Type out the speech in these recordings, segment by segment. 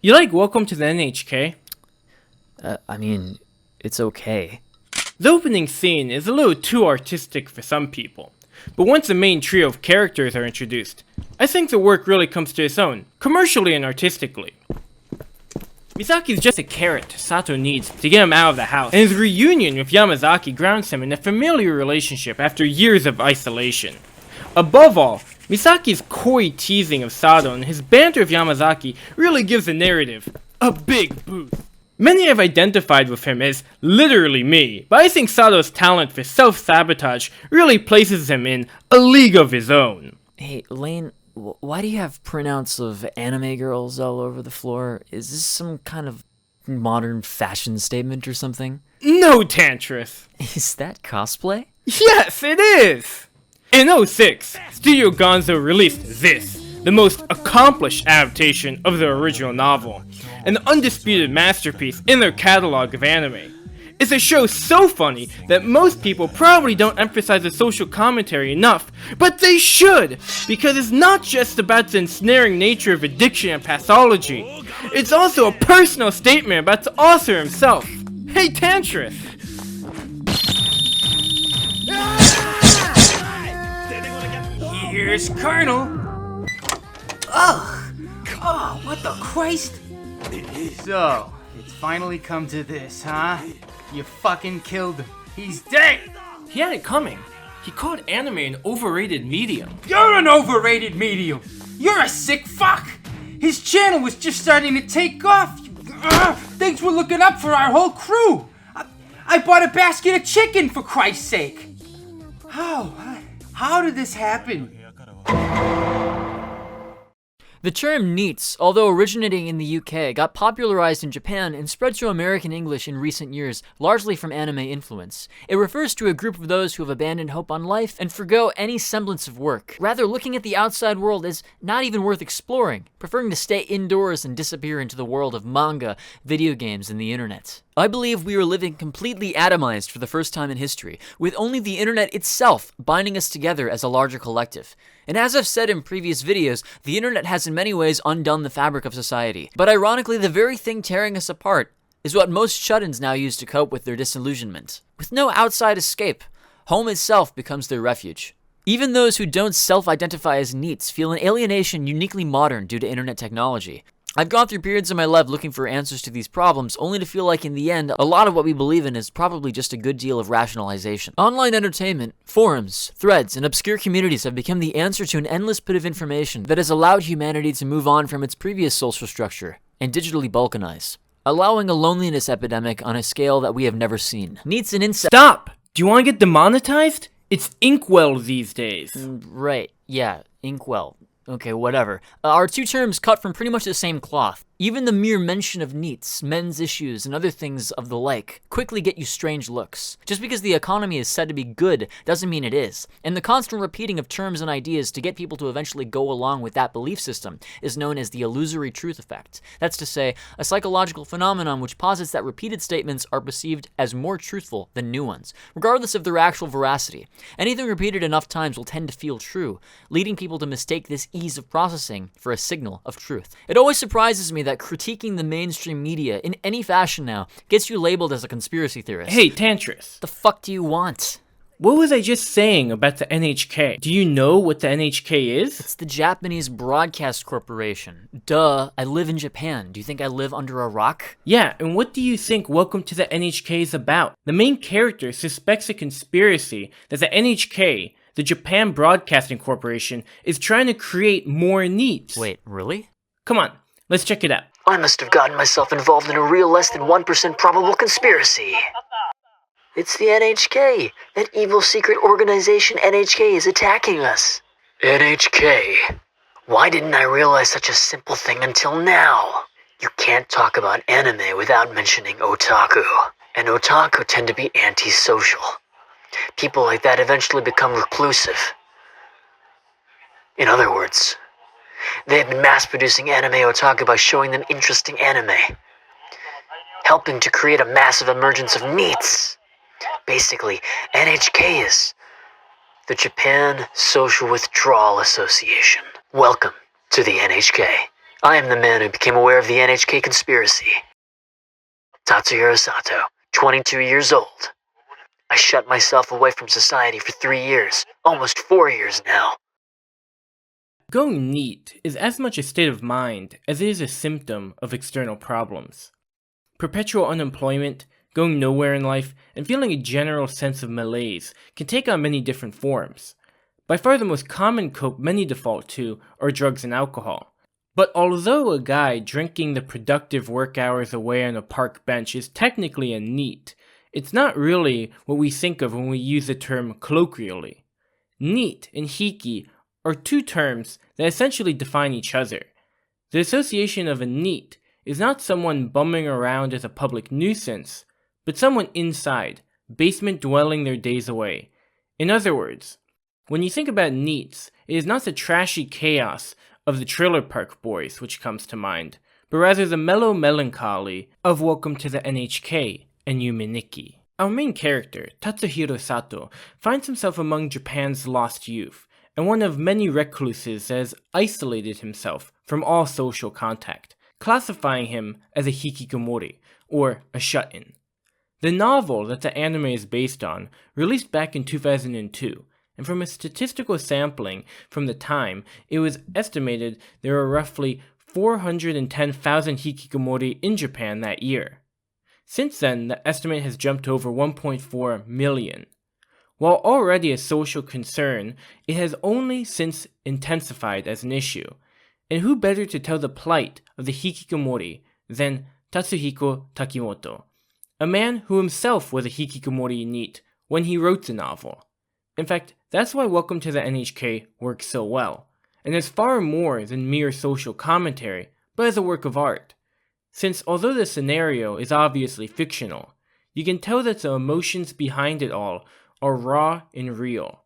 You like Welcome to the NHK? It's okay. The opening scene is a little too artistic for some people, but once the main trio of characters are introduced, I think the work really comes to its own, commercially and artistically. Misaki's just a carrot Sato needs to get him out of the house, and his reunion with Yamazaki grounds him in a familiar relationship after years of isolation. Above all, Misaki's coy teasing of Sato and his banter with Yamazaki really gives the narrative a big boost. Many have identified with him as literally me, but I think Sato's talent for self-sabotage really places him in a league of his own. Hey, Lain, why do you have printouts of anime girls all over the floor? Is this some kind of modern fashion statement or something? No, Tantris. Is that cosplay? Yes, it is! In '06, Studio Gonzo released this, the most accomplished adaptation of the original novel, an undisputed masterpiece in their catalog of anime. It's a show so funny that most people probably don't emphasize the social commentary enough, but they should, because it's not just about the ensnaring nature of addiction and pathology, it's also a personal statement about the author himself. Hey Tantris! Here's Colonel. Oh, what the Christ? So, it's finally come to this, huh? You fucking killed him. He's dead! He had it coming. He called anime an overrated medium. You're an overrated medium! You're a sick fuck! His channel was just starting to take off. Things were looking up for our whole crew. I bought a basket of chicken, for Christ's sake. How did this happen? The term NEETs, although originating in the UK, got popularized in Japan and spread to American English in recent years, largely from anime influence. It refers to a group of those who have abandoned hope on life and forgo any semblance of work, rather looking at the outside world as not even worth exploring, preferring to stay indoors and disappear into the world of manga, video games, and the internet. I believe we are living completely atomized for the first time in history, with only the internet itself binding us together as a larger collective. And as I've said in previous videos, the internet has in many ways undone the fabric of society. But ironically, the very thing tearing us apart is what most shut-ins now use to cope with their disillusionment. With no outside escape, home itself becomes their refuge. Even those who don't self-identify as NEETs feel an alienation uniquely modern due to internet technology. I've gone through periods in my life looking for answers to these problems, only to feel like in the end, a lot of what we believe in is probably just a good deal of rationalization. Online entertainment, forums, threads, and obscure communities have become the answer to an endless pit of information that has allowed humanity to move on from its previous social structure and digitally balkanize, allowing a loneliness epidemic on a scale that we have never seen. NEETs and incest— Stop! Do you want to get demonetized? It's Inkwell these days. Right, yeah, Inkwell. Okay, whatever. Are two terms cut from pretty much the same cloth. Even the mere mention of NEETs, men's issues, and other things of the like quickly get you strange looks. Just because the economy is said to be good doesn't mean it is. And the constant repeating of terms and ideas to get people to eventually go along with that belief system is known as the illusory truth effect. That's to say, a psychological phenomenon which posits that repeated statements are perceived as more truthful than new ones, regardless of their actual veracity. Anything repeated enough times will tend to feel true, leading people to mistake this ease of processing for a signal of truth. It always surprises me that critiquing the mainstream media in any fashion now gets you labeled as a conspiracy theorist. Hey, Tantris. The fuck do you want? What was I just saying about the NHK? Do you know what the NHK is? It's the Japanese Broadcast Corporation. Duh, I live in Japan. Do you think I live under a rock? Yeah, and what do you think Welcome to the NHK is about? The main character suspects a conspiracy that the NHK, the Japan Broadcasting Corporation, is trying to create more NEETs. Wait, really? Come on, let's check it out. I must have gotten myself involved in a real less than 1% probable conspiracy. It's the NHK. That evil secret organization NHK is attacking us. NHK. Why didn't I realize such a simple thing until now? You can't talk about anime without mentioning otaku. And otaku tend to be antisocial. People like that eventually become reclusive. In other words, they've been mass-producing anime otaku by showing them interesting anime, helping to create a massive emergence of NEETs. Basically, NHK is the Japan Social Withdrawal Association. Welcome to the NHK. I am the man who became aware of the NHK conspiracy. Tatsuhiro Sato, 22 years old. I shut myself away from society for 3 years, almost 4 years now. Going NEET is as much a state of mind as it is a symptom of external problems. Perpetual unemployment, going nowhere in life, and feeling a general sense of malaise can take on many different forms. By far the most common cope many default to are drugs and alcohol. But although a guy drinking the productive work hours away on a park bench is technically a NEET, it's not really what we think of when we use the term colloquially. NEET and Hiki are two terms that essentially define each other. The association of a NEET is not someone bumming around as a public nuisance, but someone inside, basement dwelling their days away. In other words, when you think about NEETs, it is not the trashy chaos of the Trailer Park Boys which comes to mind, but rather the mellow melancholy of Welcome to the NHK and Yume Nikki. Our main character, Tatsuhiro Sato, finds himself among Japan's lost youth, and one of many recluses that has isolated himself from all social contact, classifying him as a hikikomori, or a shut-in. The novel that the anime is based on released back in 2002, and from a statistical sampling from the time, it was estimated there were roughly 410,000 hikikomori in Japan that year. Since then, the estimate has jumped to over 1.4 million. While already a social concern, it has only since intensified as an issue. And who better to tell the plight of the hikikomori than Tatsuhiko Takimoto, a man who himself was a hikikomori NEET when he wrote the novel. In fact, that's why Welcome to the NHK works so well, and is far more than mere social commentary, but as a work of art. Since although the scenario is obviously fictional, you can tell that the emotions behind it all are raw and real.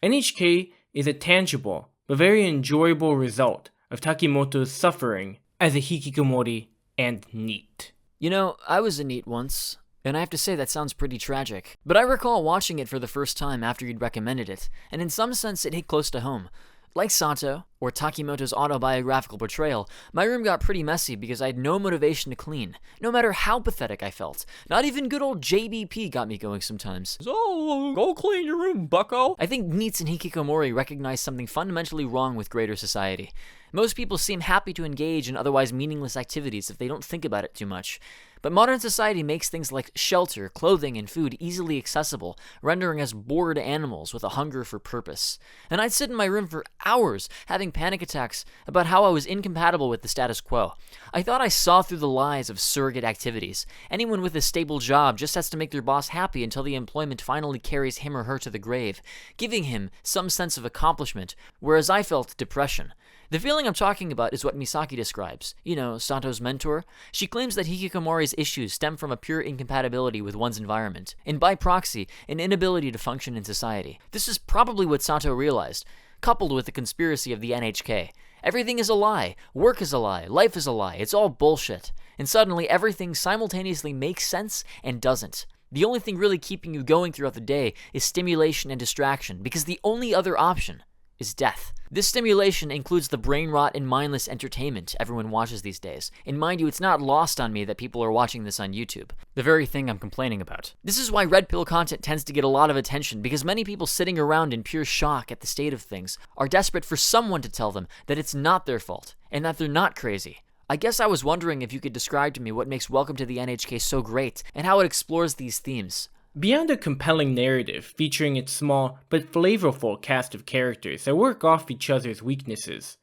NHK is a tangible, but very enjoyable result of Takimoto's suffering as a hikikomori and NEET. You know, I was a NEET once, and I have to say that sounds pretty tragic. But I recall watching it for the first time after you'd recommended it, and in some sense it hit close to home. Like Sato, or Takimoto's autobiographical portrayal, my room got pretty messy because I had no motivation to clean, no matter how pathetic I felt. Not even good old JBP got me going sometimes. So, go clean your room, bucko! I think NEETs and hikikomori recognize something fundamentally wrong with greater society. Most people seem happy to engage in otherwise meaningless activities if they don't think about it too much. But modern society makes things like shelter, clothing, and food easily accessible, rendering us bored animals with a hunger for purpose. And I'd sit in my room for hours, having panic attacks about how I was incompatible with the status quo. I thought I saw through the lies of surrogate activities. Anyone with a stable job just has to make their boss happy until the employment finally carries him or her to the grave, giving him some sense of accomplishment, whereas I felt depression. The feeling I'm talking about is what Misaki describes. You know, Sato's mentor. She claims that hikikomori's issues stem from a pure incompatibility with one's environment, and by proxy, an inability to function in society. This is probably what Sato realized, coupled with the conspiracy of the NHK. Everything is a lie. Work is a lie. Life is a lie. It's all bullshit. And suddenly, everything simultaneously makes sense and doesn't. The only thing really keeping you going throughout the day is stimulation and distraction, because the only other option is death. This stimulation includes the brain rot and mindless entertainment everyone watches these days. And mind you, it's not lost on me that people are watching this on YouTube. The very thing I'm complaining about. This is why red pill content tends to get a lot of attention, because many people sitting around in pure shock at the state of things are desperate for someone to tell them that it's not their fault, and that they're not crazy. I guess I was wondering if you could describe to me what makes Welcome to the NHK so great, and how it explores these themes. Beyond a compelling narrative featuring its small but flavorful cast of characters that work off each other's weaknesses,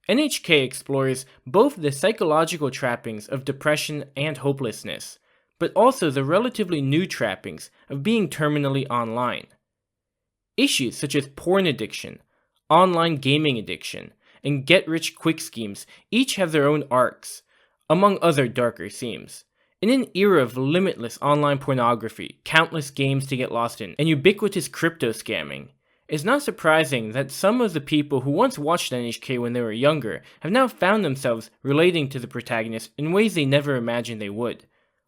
NHK explores both the psychological trappings of depression and hopelessness, but also the relatively new trappings of being terminally online. Issues such as porn addiction, online gaming addiction, and get-rich-quick schemes each have their own arcs, among other darker themes. In an era of limitless online pornography, countless games to get lost in, and ubiquitous crypto scamming, it's not surprising that some of the people who once watched NHK when they were younger have now found themselves relating to the protagonist in ways they never imagined they would.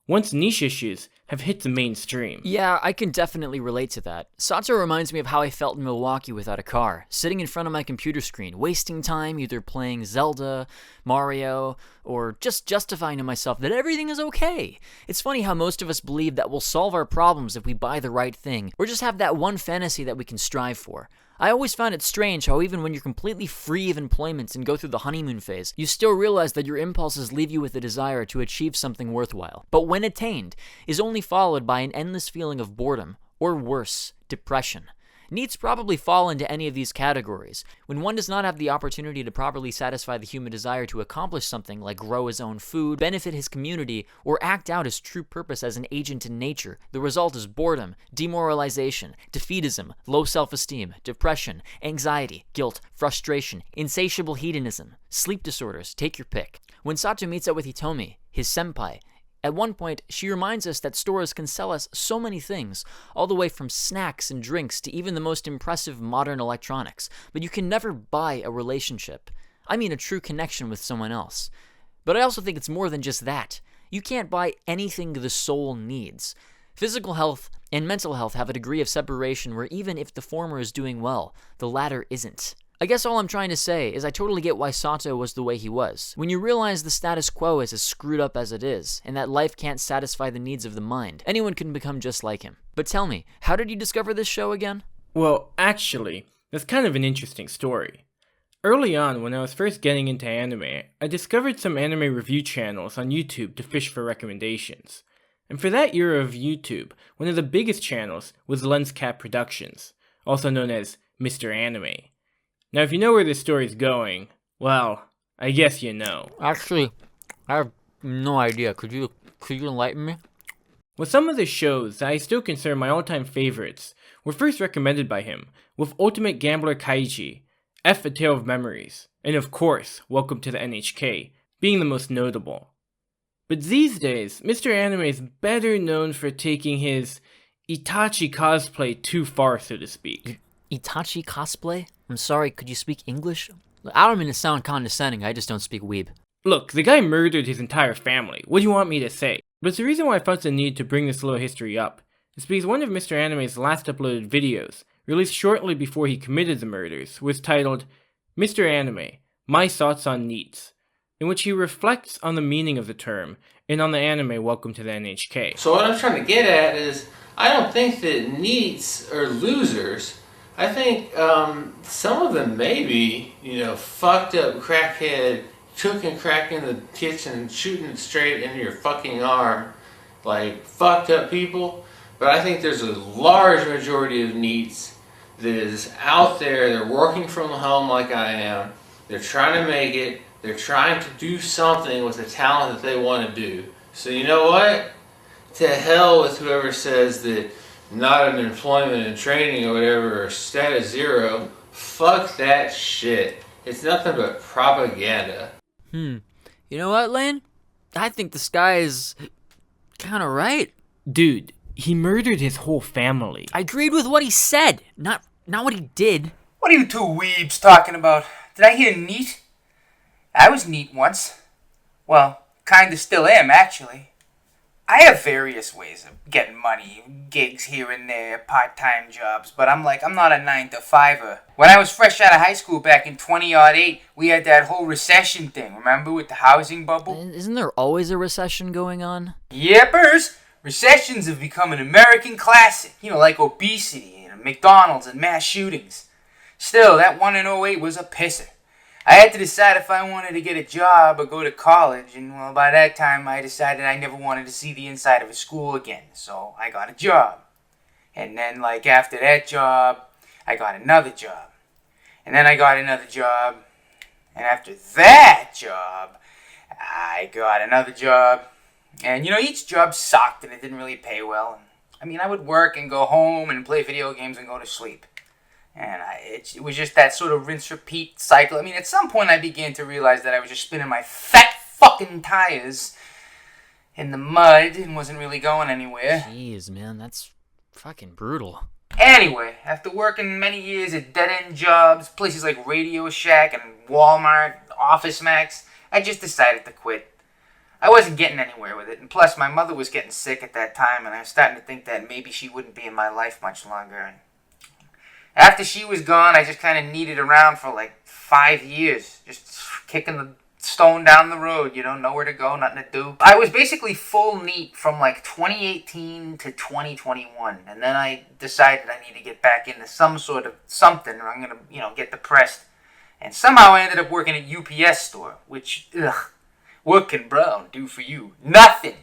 once niche issues have hit the mainstream. Yeah, I can definitely relate to that. Sato reminds me of how I felt in Milwaukee without a car, sitting in front of my computer screen, wasting time either playing Zelda, Mario, or just justifying to myself that everything is okay. It's funny how most of us believe that we'll solve our problems if we buy the right thing, or just have that one fantasy that we can strive for. I always found it strange how even when you're completely free of employment and go through the honeymoon phase, you still realize that your impulses leave you with a desire to achieve something worthwhile. But when attained, is only followed by an endless feeling of boredom, or worse, depression. NEETs probably fall into any of these categories. When one does not have the opportunity to properly satisfy the human desire to accomplish something like grow his own food, benefit his community, or act out his true purpose as an agent in nature, the result is boredom, demoralization, defeatism, low self-esteem, depression, anxiety, guilt, frustration, insatiable hedonism, sleep disorders, take your pick. When Sato meets up with Hitomi, his senpai, at one point, she reminds us that stores can sell us so many things, all the way from snacks and drinks to even the most impressive modern electronics, but you can never buy a relationship. I mean a true connection with someone else. But I also think it's more than just that. You can't buy anything the soul needs. Physical health and mental health have a degree of separation where even if the former is doing well, the latter isn't. I guess all I'm trying to say is I totally get why Sato was the way he was. When you realize the status quo is as screwed up as it is, and that life can't satisfy the needs of the mind, anyone can become just like him. But tell me, how did you discover this show again? Well, actually, that's kind of an interesting story. Early on, when I was first getting into anime, I discovered some anime review channels on YouTube to fish for recommendations. And for that era of YouTube, one of the biggest channels was Lenscat Productions, also known as Mr. Anime. Now, if you know where this story's going, well, I guess you know. Actually, I have no idea. Could you enlighten me? Well, some of the shows that I still consider my all-time favorites were first recommended by him, with Ultimate Gambler Kaiji, F A Tale of Memories, and of course, Welcome to the NHK, being the most notable. But these days, Mr. Anime is better known for taking his Itachi cosplay too far, so to speak. Itachi cosplay? I'm sorry, could you speak English? I don't mean to sound condescending, I just don't speak weeb. Look, the guy murdered his entire family. What do you want me to say? But the reason why I felt the need to bring this little history up is because one of Mr. Anime's last uploaded videos, released shortly before he committed the murders, was titled Mr. Anime, My Thoughts on NEETs, in which he reflects on the meaning of the term and on the anime Welcome to the NHK. So what I'm trying to get at is, I don't think that NEETs are losers. I think some of them may be, fucked up crackhead, cooking crack in the kitchen, shooting it straight into your fucking arm, like fucked up people. But I think there's a large majority of NEETs that is out there. They're working from home like I am. They're trying to make it. They're trying to do something with the talent that they want to do. So you know what? To hell with whoever says that not an employment and training or whatever, or status zero. Fuck that shit. It's nothing but propaganda. You know what, Lain? I think this guy is kinda right. Dude, he murdered his whole family. I agreed with what he said, not what he did. What are you two weebs talking about? Did I hear neat? I was neat once. Well, kinda still am, actually. I have various ways of getting money, gigs here and there, part-time jobs, but I'm not a 9-to-5er. When I was fresh out of high school back in 2008, we had that whole recession thing, remember, with the housing bubble? Isn't there always a recession going on? Yepers! Recessions have become an American classic, like obesity and McDonald's and mass shootings. Still, that one in '08 was a pisser. I had to decide if I wanted to get a job or go to college, and well, by that time I decided I never wanted to see the inside of a school again, so I got a job. And then, after that job, I got another job. And then I got another job. And after that job, I got another job. And, each job sucked and it didn't really pay well. I would work and go home and play video games and go to sleep. And it was just that sort of rinse-repeat cycle. At some point I began to realize that I was just spinning my fat fucking tires in the mud and wasn't really going anywhere. Jeez, man, that's fucking brutal. Anyway, after working many years at dead-end jobs, places like Radio Shack and Walmart, Office Max, I just decided to quit. I wasn't getting anywhere with it, and plus my mother was getting sick at that time, and I was starting to think that maybe she wouldn't be in my life much longer. And after she was gone, I just kind of needed around for like 5 years, just kicking the stone down the road, nowhere to go, nothing to do. I was basically full NEET from like 2018 to 2021, and then I decided I need to get back into some sort of something, or I'm gonna, get depressed. And somehow I ended up working at UPS store, which, what can Brown do for you? Nothing.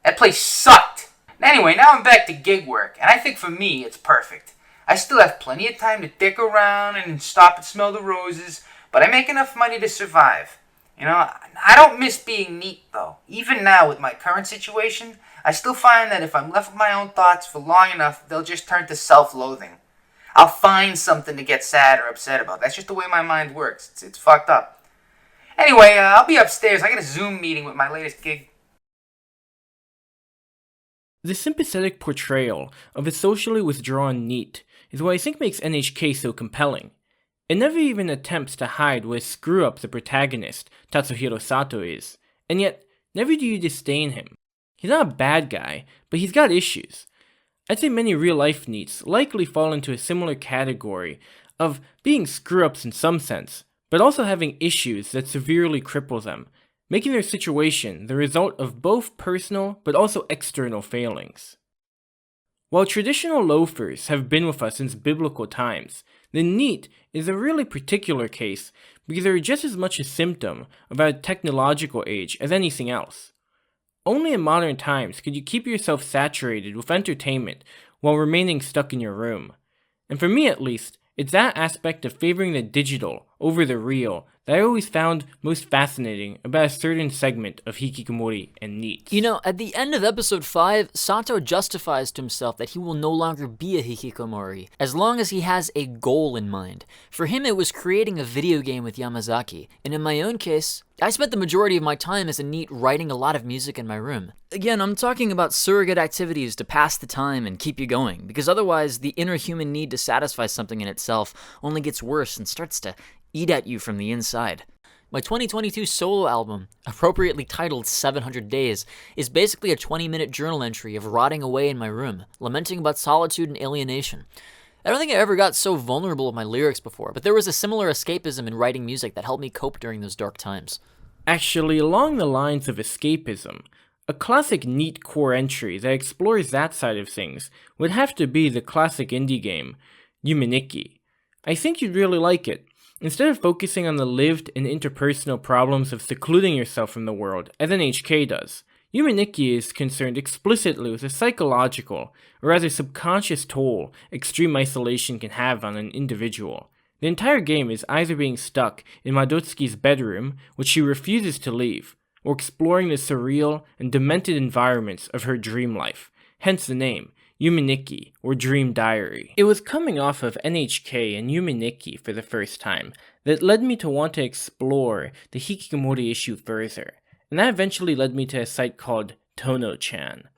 That place sucked. Anyway, now I'm back to gig work, and I think for me it's perfect. I still have plenty of time to dick around and stop and smell the roses, but I make enough money to survive. I don't miss being neat, though. Even now, with my current situation, I still find that if I'm left with my own thoughts for long enough, they'll just turn to self-loathing. I'll find something to get sad or upset about. That's just the way my mind works. It's fucked up. Anyway, I'll be upstairs. I got a Zoom meeting with my latest gig. The sympathetic portrayal of a socially withdrawn NEET is what I think makes NHK so compelling. It never even attempts to hide what a screw-up the protagonist, Tatsuhiro Sato, is, and yet, never do you disdain him. He's not a bad guy, but he's got issues. I'd say many real-life NEETs likely fall into a similar category of being screw-ups in some sense, but also having issues that severely cripple them, making their situation the result of both personal but also external failings. While traditional loafers have been with us since biblical times, the NEET is a really particular case because they're just as much a symptom of our technological age as anything else. Only in modern times could you keep yourself saturated with entertainment while remaining stuck in your room. And for me at least, it's that aspect of favoring the digital over the real that I always found most fascinating about a certain segment of hikikomori and NEETs. At the end of episode 5, Sato justifies to himself that he will no longer be a hikikomori, as long as he has a goal in mind. For him, it was creating a video game with Yamazaki, and in my own case, I spent the majority of my time as a NEET writing a lot of music in my room. Again, I'm talking about surrogate activities to pass the time and keep you going, because otherwise the inner human need to satisfy something in itself only gets worse and starts to eat at you from the inside. My 2022 solo album, appropriately titled 700 Days, is basically a 20-minute journal entry of rotting away in my room, lamenting about solitude and alienation. I don't think I ever got so vulnerable with my lyrics before, but there was a similar escapism in writing music that helped me cope during those dark times. Actually, along the lines of escapism, a classic NEET core entry that explores that side of things would have to be the classic indie game, Yume. I think you'd really like it. Instead of focusing on the lived and interpersonal problems of secluding yourself from the world, as NHK does, Yume is concerned explicitly with the psychological, or rather subconscious toll extreme isolation can have on an individual. The entire game is either being stuck in Madotsuki's bedroom, which she refuses to leave, or exploring the surreal and demented environments of her dream life, hence the name, Yume, or Dream Diary. It was coming off of NHK and Yume for the first time that led me to want to explore the hikikomori issue further, and that eventually led me to a site called Tono-chan,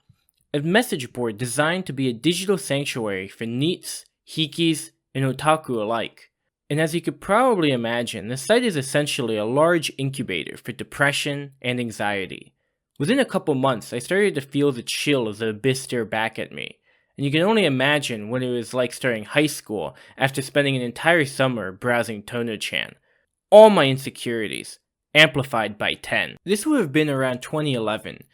a message board designed to be a digital sanctuary for NEETs, hikis, and otaku alike. And as you could probably imagine, the site is essentially a large incubator for depression and anxiety. Within a couple months, I started to feel the chill of the abyss stare back at me, and you can only imagine what it was like starting high school after spending an entire summer browsing Tono-chan. All my insecurities, amplified by 10. This would have been around 2011,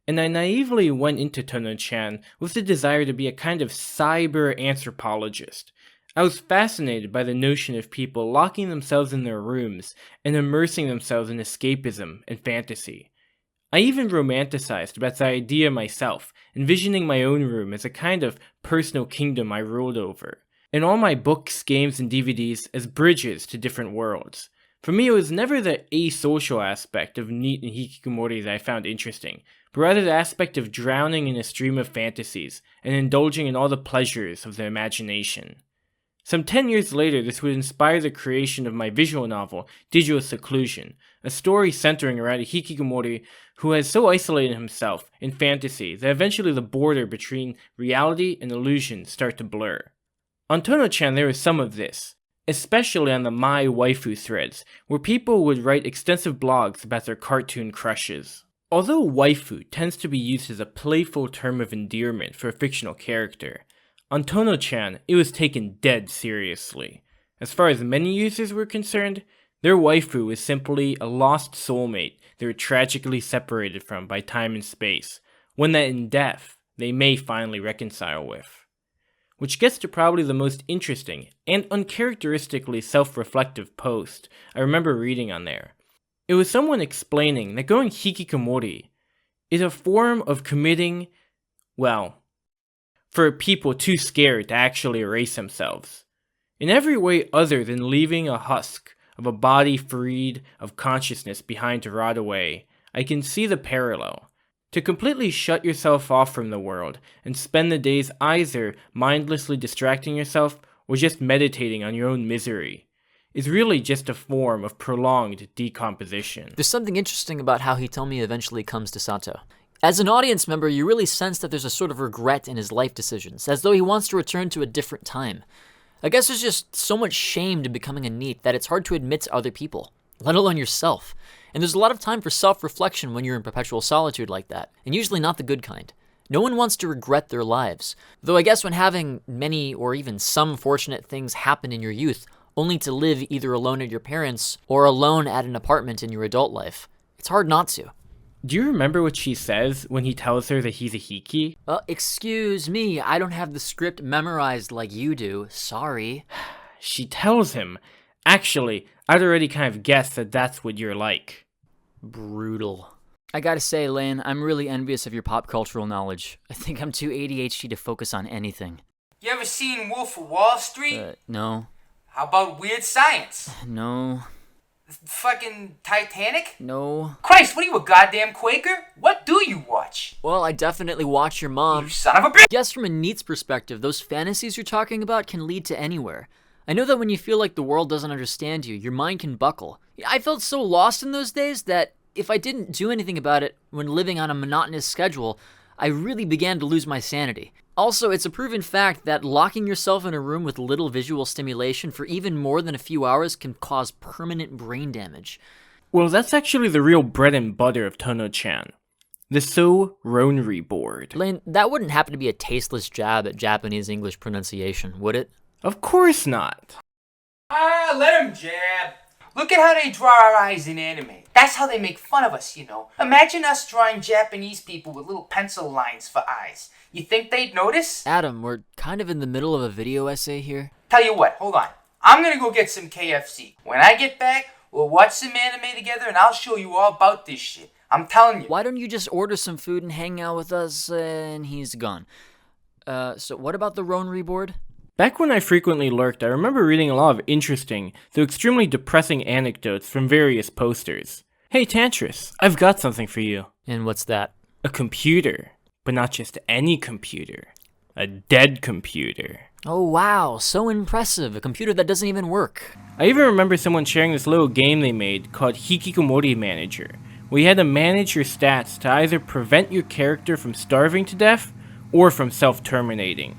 and I naively went into Tono-chan with the desire to be a kind of cyber anthropologist. I was fascinated by the notion of people locking themselves in their rooms and immersing themselves in escapism and fantasy. I even romanticized about the idea myself, envisioning my own room as a kind of personal kingdom I ruled over, and all my books, games, and DVDs as bridges to different worlds. For me, it was never the asocial aspect of NEET and hikikomori that I found interesting, but rather the aspect of drowning in a stream of fantasies and indulging in all the pleasures of the imagination. Some 10 years later, this would inspire the creation of my visual novel, Digital Seclusion, a story centering around a hikikomori who has so isolated himself in fantasy that eventually the border between reality and illusion start to blur. On Tono-chan there was some of this, especially on the My Waifu threads, where people would write extensive blogs about their cartoon crushes. Although waifu tends to be used as a playful term of endearment for a fictional character, on Tono-chan it was taken dead seriously. As far as many users were concerned, their waifu was simply a lost soulmate they were tragically separated from by time and space, one that in death they may finally reconcile with. Which gets to probably the most interesting and uncharacteristically self-reflective post I remember reading on there. It was someone explaining that going hikikomori is a form of committing, well, for people too scared to actually erase themselves. In every way other than leaving a husk of a body freed of consciousness behind to rot away, I can see the parallel. To completely shut yourself off from the world and spend the days either mindlessly distracting yourself or just meditating on your own misery is really just a form of prolonged decomposition. There's something interesting about how Hitomi eventually comes to Sato. As an audience member, you really sense that there's a sort of regret in his life decisions, as though he wants to return to a different time. I guess there's just so much shame to becoming a NEET that it's hard to admit to other people, let alone yourself. And there's a lot of time for self-reflection when you're in perpetual solitude like that, and usually not the good kind. No one wants to regret their lives, though I guess when having many or even some fortunate things happen in your youth, only to live either alone at your parents' or alone at an apartment in your adult life, it's hard not to. Do you remember what she says when he tells her that he's a hiki? Excuse me, I don't have the script memorized like you do, sorry. She tells him, actually, I'd already kind of guessed that that's what you're like. Brutal. I gotta say, Lain, I'm really envious of your pop cultural knowledge. I think I'm too ADHD to focus on anything. You ever seen Wolf of Wall Street? No. How about Weird Science? No. Fucking Titanic? No. Christ, what are you, a goddamn Quaker? What do you watch? Well, I definitely watch your mom. You son of a bitch! Guess from a NEET's perspective, those fantasies you're talking about can lead to anywhere. I know that when you feel like the world doesn't understand you, your mind can buckle. I felt so lost in those days that if I didn't do anything about it when living on a monotonous schedule, I really began to lose my sanity. Also, it's a proven fact that locking yourself in a room with little visual stimulation for even more than a few hours can cause permanent brain damage. Well, that's actually the real bread and butter of Tono-chan. The So-Ronri board. Lain, that wouldn't happen to be a tasteless jab at Japanese English pronunciation, would it? Of course not. Let him jab. Look at how they draw our eyes in anime. That's how they make fun of us, you know. Imagine us drawing Japanese people with little pencil lines for eyes. You think they'd notice? Adam, we're kind of in the middle of a video essay here. Tell you what, hold on. I'm gonna go get some KFC. When I get back, we'll watch some anime together and I'll show you all about this shit. I'm telling you. Why don't you just order some food and hang out with us, and he's gone. So what about the Ronri board? Back when I frequently lurked, I remember reading a lot of interesting, though extremely depressing anecdotes from various posters. Hey Tantris, I've got something for you. And what's that? A computer. But not just any computer. A dead computer. Oh wow, so impressive. A computer that doesn't even work. I even remember someone sharing this little game they made called Hikikomori Manager, where you had to manage your stats to either prevent your character from starving to death, or from self-terminating.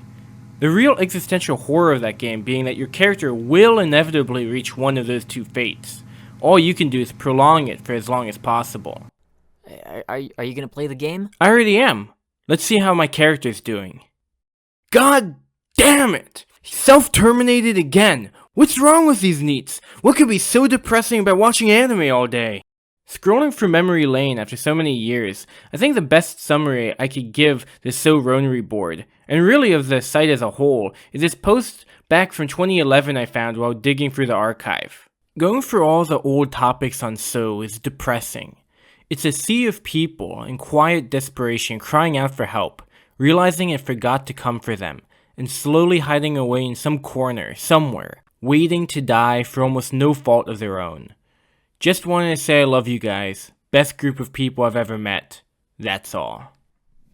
The real existential horror of that game being that your character will inevitably reach one of those two fates. All you can do is prolong it for as long as possible. Are you gonna play the game? I already am. Let's see how my character's doing. God damn it! He self-terminated again! What's wrong with these NEETs? What could be so depressing about watching anime all day? Scrolling through memory lane after so many years, I think the best summary I could give this So-Ronri board, and really of the site as a whole, is this post back from 2011 I found while digging through the archive. Going through all the old topics on So is depressing. It's a sea of people in quiet desperation crying out for help, realizing it forgot to come for them, and slowly hiding away in some corner, somewhere, waiting to die for almost no fault of their own. Just wanted to say I love you guys. Best group of people I've ever met. That's all.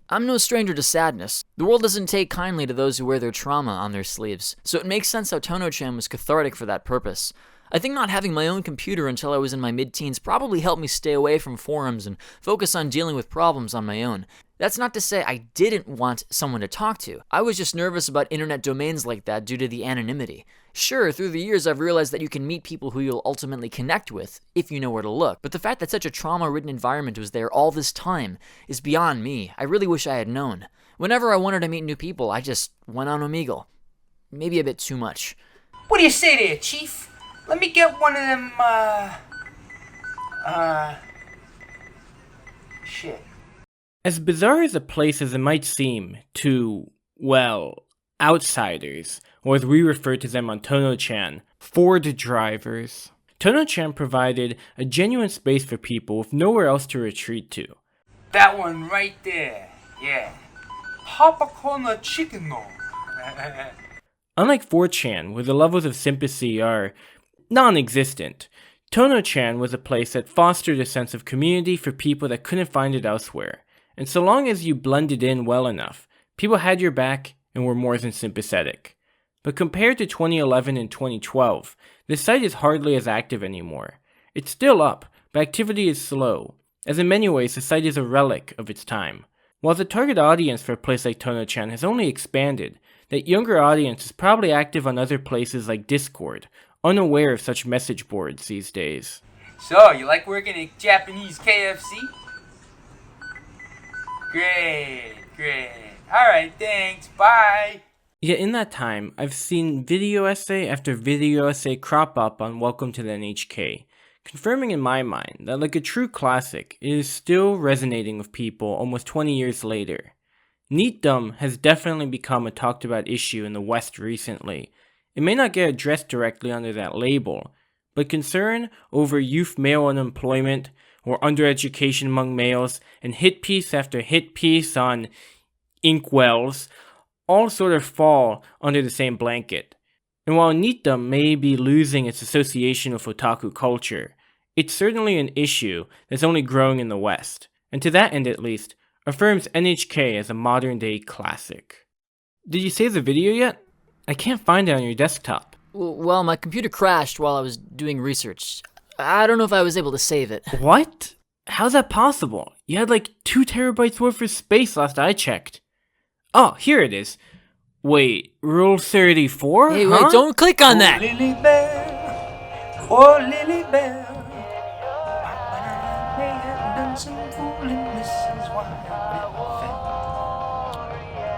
I'm no stranger to sadness. The world doesn't take kindly to those who wear their trauma on their sleeves, so it makes sense how Tono-chan was cathartic for that purpose. I think not having my own computer until I was in my mid-teens probably helped me stay away from forums and focus on dealing with problems on my own. That's not to say I didn't want someone to talk to. I was just nervous about internet domains like that due to the anonymity. Sure, through the years I've realized that you can meet people who you'll ultimately connect with, if you know where to look. But the fact that such a trauma-ridden environment was there all this time is beyond me. I really wish I had known. Whenever I wanted to meet new people, I just went on Omegle. Maybe a bit too much. What do you say there, Chief? Let me get one of them, shit. As bizarre as a place as it might seem to, well, outsiders, or as we refer to them on Tono-chan, Ford drivers, Tono-chan provided a genuine space for people with nowhere else to retreat to. That one right there, yeah. Popcorn chicken no. Unlike 4chan, where the levels of sympathy are non-existent, Tono-chan was a place that fostered a sense of community for people that couldn't find it elsewhere. And so long as you blended in well enough, people had your back and were more than sympathetic. But compared to 2011 and 2012, the site is hardly as active anymore. It's still up, but activity is slow, as in many ways the site is a relic of its time. While the target audience for a place like Tono-chan has only expanded, that younger audience is probably active on other places like Discord, unaware of such message boards these days. So, you like working at Japanese KFC? Great. Alright, thanks, bye! Yet in that time, I've seen video essay after video essay crop up on Welcome to the NHK, confirming in my mind that like a true classic, it is still resonating with people almost 20 years later. NEETdom has definitely become a talked about issue in the West recently. It may not get addressed directly under that label, but concern over youth male unemployment or undereducation among males and hit piece after hit piece on inkwells all sort of fall under the same blanket. And while NEETdom may be losing its association with otaku culture, it's certainly an issue that's only growing in the West, and to that end at least, affirms NHK as a modern-day classic. Did you save the video yet? I can't find it on your desktop. Well, my computer crashed while I was doing research. I don't know if I was able to save it. What? How's that possible? You had like 2 terabytes worth of space last I checked. Oh, here it is. Wait, Rule 34? Hey, wait, don't click on that! Oh, Lily Bell. I may have done some fooling, this is why I fell.